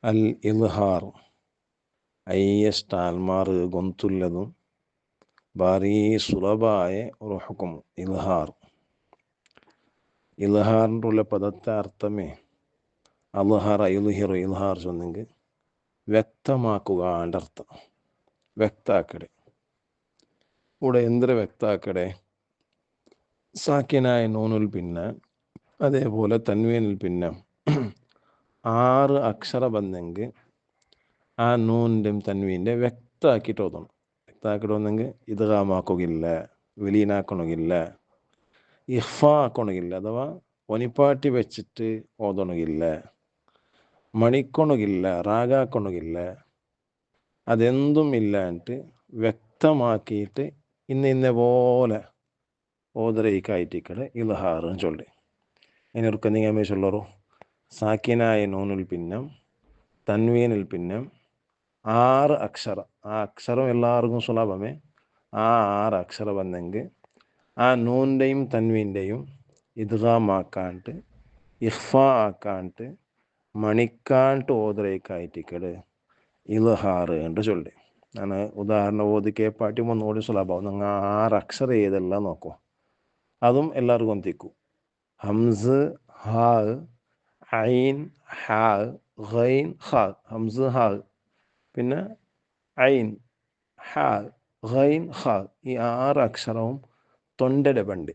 ಅಲ್ ಇಲ್ಹಾರ್ ಅಯ್ಯಷ್ಟು ಆಲ್ಮಾರು ಗೊಂತುಲ್ಲದು ಭಾರೀ ಸುಲಭಾಯ ഒരു ಹುಕುಂ ഇൽഹാർ. ഇൽഹാറിൻ്റെ ഉള്ള പദത്തെ അർത്ഥമേ അൽഹറ ഇൽഹിറു ഇൽഹാർ ചൊന്നെങ്കിൽ വ്യക്തമാക്കുക എൻ്റെ അർത്ഥം. വ്യക്താക്കടെ ഇവിടെ എന്തൊരു വ്യക്താക്കടെ സാക്കിനായ നൂനുൽ പിന്നെ അതേപോലെ തൻവീനിൽ പിന്നെ 6 അക്ഷര ബന്നെങ്കിൽ ആ നൂനിൻ്റെയും തൻവീൻ്റെ വ്യക്താക്കിയിട്ട് ഓതണം. വ്യക്താക്കിയിട്ട് ഓതെങ്കിൽ ഇദ്ഗാമാക്കുകയില്ല, വിലീനാക്കണമെങ്കില്ല, ഇഹ്ഫ ആക്കണമെങ്കില്ല, അഥവാ ഒനിപ്പാട്ടി വെച്ചിട്ട് ഓതണമെങ്കില്ല, മണിക്കൊണമെങ്കില്ല, റാഗാക്കണമെങ്കില്ല, അതെന്തും ഇല്ലാണ്ട് വ്യക്തമാക്കിയിട്ട് ഇന്ന പോലെ ഓതറയിക്കായിട്ടിക്കടെ ഇൽഹാറും ചൊല്ലി. അതിനൊക്കെ നിങ്ങൾ ചൊല്ലറോ സാക്കിനായ നൂനുൽ പിന്നെ തൻവീനിൽ പിന്നെ 6 അക്ഷര. ആ അക്ഷരം എല്ലാവർക്കും സുലഭമേ. ആ 6 അക്ഷര വന്നെങ്കിൽ ആ നൂൻ്റെയും തൻവീൻ്റെയും ഇദ്ഗാമാക്കാണ്ട് ഇഖ്ഫ ആക്കാണ്ട് മണിക്കാണ്ട് ഓതറയിക്കായിട്ടിക്കട് ഇൽഹാർ എന്ന് ചൊല്ലി. ഞാൻ ഉദാഹരണം ഓതിക്കേപ്പാട്ടി ഒന്നുകൂടി സുലഭം. നിങ്ങൾ 6 അക്ഷരം ഏതെല്ലാം നോക്കൂ, അതും എല്ലാവർക്കും ഒന്നിക്കൂ. ഹംസ്, ഹാ, ഐൻ, ഹാ, ഗൈൻ, ഖാ. ഹംസ്, ഹാ, പിന്നെ ഐൻ, ഹാ, ഗൈൻ, ഖാ. ഈ 6 അക്ഷരവും തൊണ്ടയുടെ ബണ്ട്.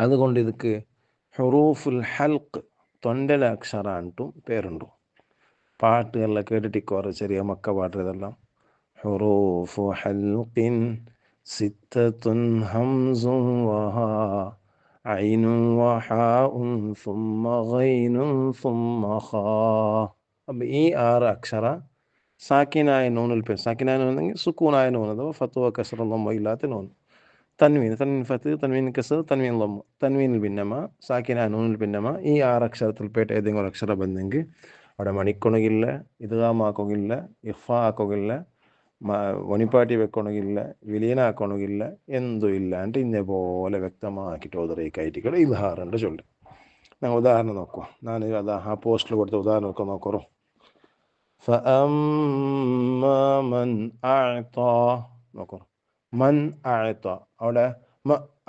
അതുകൊണ്ട് ഇതൊക്കെ ഹുറൂഫുൽ ഹൽക്ക്, തൊണ്ടയുടെ അക്ഷരാണ്ടും പേരുണ്ടു. പാട്ട് എല്ലാം കേട്ടിട്ടിക്കോറ്, ചെറിയ മക്ക പാട്ട് ഇതെല്ലാം. ഹുറൂഫു ഹൽക്കിൻ സിത്തത്തുൻ ഹംസും വഹാ ഐനും വഹാഉൻ സുമ്മ ഗൈനും സുമ്മ ഖാ. അപ്പം ഈ 6 അക്ഷര സാക്കിനായ നൂനിൽ പേര്. സാക്കിനായ നൂനെങ്കിൽ സുക്കൂനായ നൂൻ, അഥവാ ഫത്തുവ കസറ ലമ്മ ഇല്ലാത്ത നൂൻ. തൻവീൻ, തൻവീൻ ഫത്ത്, തൻവീൻ കസർ, തൻവീൻ ലമ്മ. തൻവീനിൽ ഭിന്നമ, സാക്കിനായ നൂനിൽ ഭിന്നമ. ഈ 6 അക്ഷരത്തിൽപ്പെട്ട ഏതെങ്കിലും ഒരു അക്ഷരം ബന്നെങ്കിൽ അവിടെ മണിക്കൊണമെങ്കില്ല, ഇദ്ഗാമാക്കുകയില്ല, ഇഖ്ഫ ആക്കുകയില്ല, ഒനിപ്പാട്ടി വെക്കണമെങ്കില്ല, വിലീനാക്കണമെങ്കില്ല, എന്തും ഇല്ലാണ്ട് ഇന്ന പോലെ വ്യക്തമാക്കിയിട്ട് ഓതറയിക്കായിട്ടിക്കടെ ഇൽഹാറിൻ്റെ ചൊല്ലി. ഞാൻ ഉദാഹരണം നോക്കുക. ഞാൻ അതാ ആ പോസ്റ്റിൽ കൊടുത്ത ഉദാഹരണമൊക്കെ നോക്കറോ. ഫഅമ്മാ മൻ അഅ്താ നോക്കറോ. മൻ അഅ്താ അവിടെ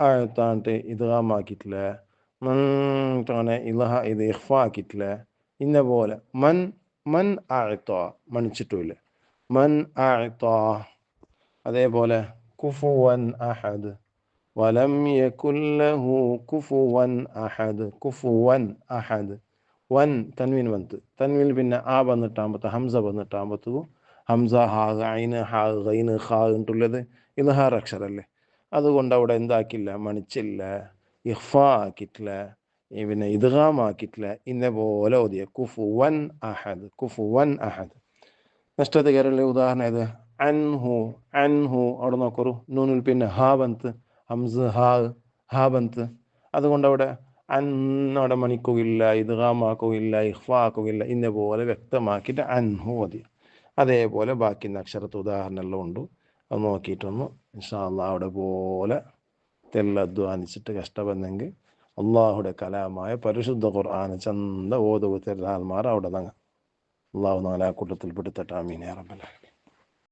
അഅ്താണ്ട് ഇദ്ഗാമാക്കിയിട്ടില്ല, അങ്ങനെ ഇത് ഇഖ്ഫ ആക്കിയിട്ടില്ല. ഇന്ന പോലെ മൻ മൻ അഅ്താ മണിച്ചിട്ടുമില്ല. മൻ അഅ്താ. അതേപോലെ കുഫുവൻ അഹദ്, വലം യകുൻ ലഹു കുഫുവൻ അഹദ്. കുഫുവൻ അഹദ്. വൻ തൻവീൻ വന്ന്, തൻവീൻ പിന്നെ ആ വന്നിട്ടാകുമ്പോൾ ഹംസ വന്നിട്ടാകുമ്പോഴത്തേക്കും ഹംസ, ഹാ, ഐന്, ഹാ, ഗൈന്, ഖാ ഉള്ളത് ഇൽഹാർ അക്ഷരല്ലേ. അതുകൊണ്ട് അവിടെ എന്താക്കില്ല, മണിച്ചില്ല, ഇഖ്ഫ ആക്കിയിട്ടില്ല, പിന്നെ ഇദ്ഗാം ആക്കിയിട്ടില്ല. ഇന്ന പോലെ ഓതിയ കുഫുവൻ അഹദ്, കുഫുവൻ അഹദ്. നഷ്ടത്തെ കയറിയുള്ള ഉദാഹരണം ഇത് അൻഹു. അൻഹു അവിടെ നോക്കറു, നൂനിൽ പിന്നെ ഹാ ബന്ത്, ഹംസ്, ഹാ, ഹാ ബന്ത്. അതുകൊണ്ട് അവിടെ അവിടെ മണിക്കുകയില്ല, ഇദ്ഗാമാക്കുകയില്ല, ഇഖ്ഫ ആക്കുകയില്ല. ഇന്ന പോലെ വ്യക്തമാക്കിയിട്ട് അൻഹു ഓതി. അതേപോലെ ബാക്കി അക്ഷരത്തെ ഉദാഹരണം എല്ലാം ഉണ്ട്. അത് നോക്കിയിട്ടൊന്ന് ഇൻഷാ അല്ലാഹ് അവിടെ പോലെ തെല്ലധ്വാനിച്ചിട്ട് കഷ്ടപ്പെടുന്നെങ്കിൽ അള്ളാഹുടെ കലാമായ പരിശുദ്ധ ഖുർആൻ ചന്ത ഓതുവ തെല്ലാൽമാർ അവിടെ നങ്ങ. അള്ളാഹു നാലാ കൂട്ടത്തിൽ പെടുത്തട്ടെ. ആമീൻ യാ റബ്ബൽ ആലമീൻ.